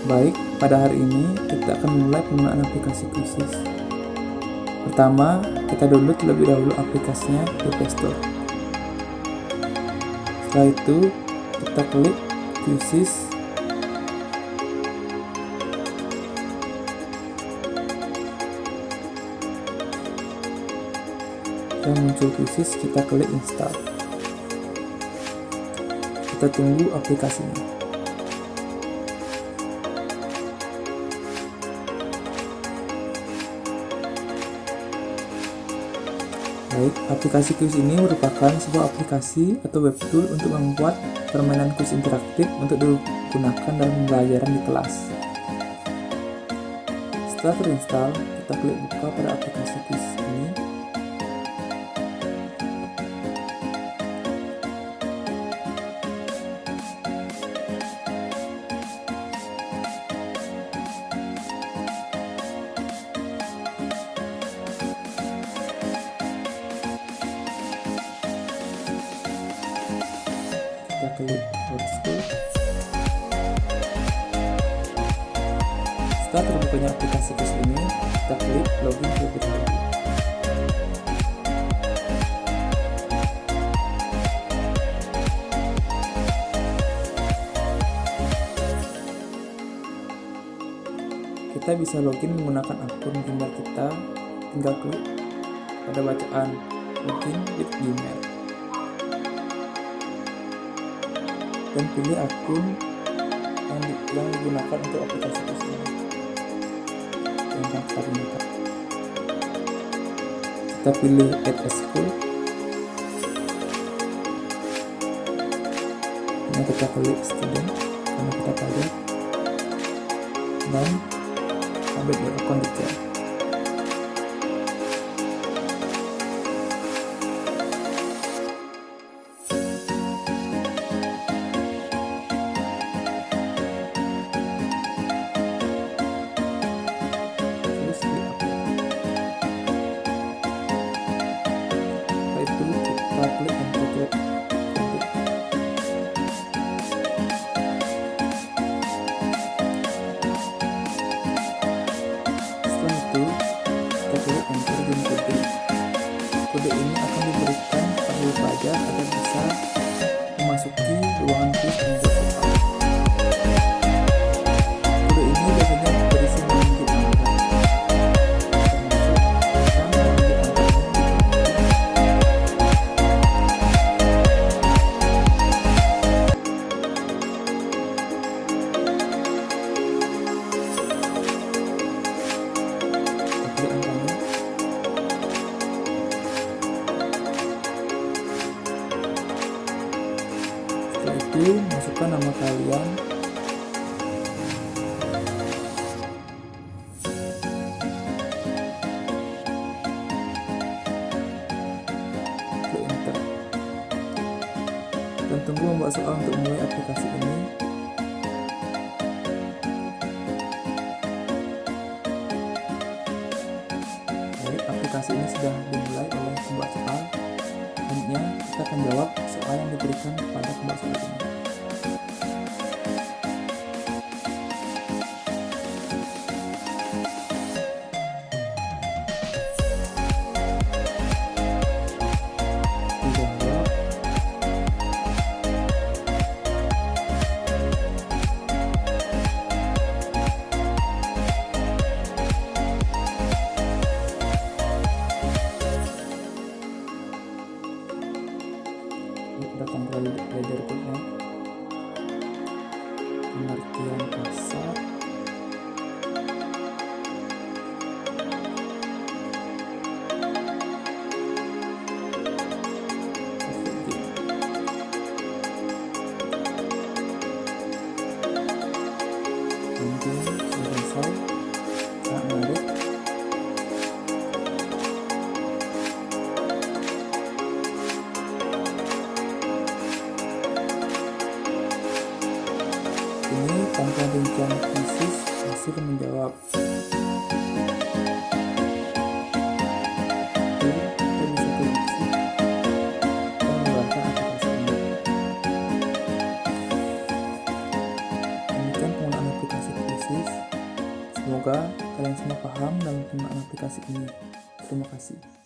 Baik, pada hari ini kita akan memulai penggunaan aplikasi Quizizz. Pertama, kita download terlebih dahulu aplikasinya di Play Store. Setelah itu, kita klik Quizizz. Setelah muncul Quizizz, kita klik install. Kita tunggu aplikasinya. Baik, aplikasi kuis ini merupakan sebuah aplikasi atau web tool untuk membuat permainan kuis interaktif untuk digunakan dalam pembelajaran di kelas. Setelah terinstall, kita klik buka pada aplikasi kuis ini. Kita klik old school. Setelah terbukanya aplikasi kuis ini, kita klik login terlebih dahulu. Kita bisa login menggunakan akun Gmail kita, tinggal klik pada bacaan login with Gmail dan pilih akun yang digunakan untuk aplikasi kuis ini. Yang kita gunakan, kita pilih add a school. Ini kita klik student karena kita pelajar, dan update your account detail. Kita klik interaktif. Setelah itu, kita klik enter dan kode. Kode ini akan diberikan kepada pelajar agar bisa memasuki ruangan kuis membuat soal. Kode ini biasanya berisi menunjuk angka, setelah itu masukkan nama kalian, klik enter, dan tunggu membuat soal untuk memulai aplikasi ini. Baik, aplikasi ini sudah dimulai oleh pembuat soal. Selanjutnya, kita akan jawab soal yang diberikan kepada pembuat soal ini. Dijawab. Datang ke berikutnya, pengertian kasar, mungkin sudah selesai, sangat menarik. Ini tampilan rincian Quizizz hasil menjawab. Kita bisa klik exit dan mengeluarkan aplikasi ini. Demikian penggunaan aplikasi Quizizz. Quizizz. Semoga kalian semua paham dalam penggunaan aplikasi ini. Terima kasih.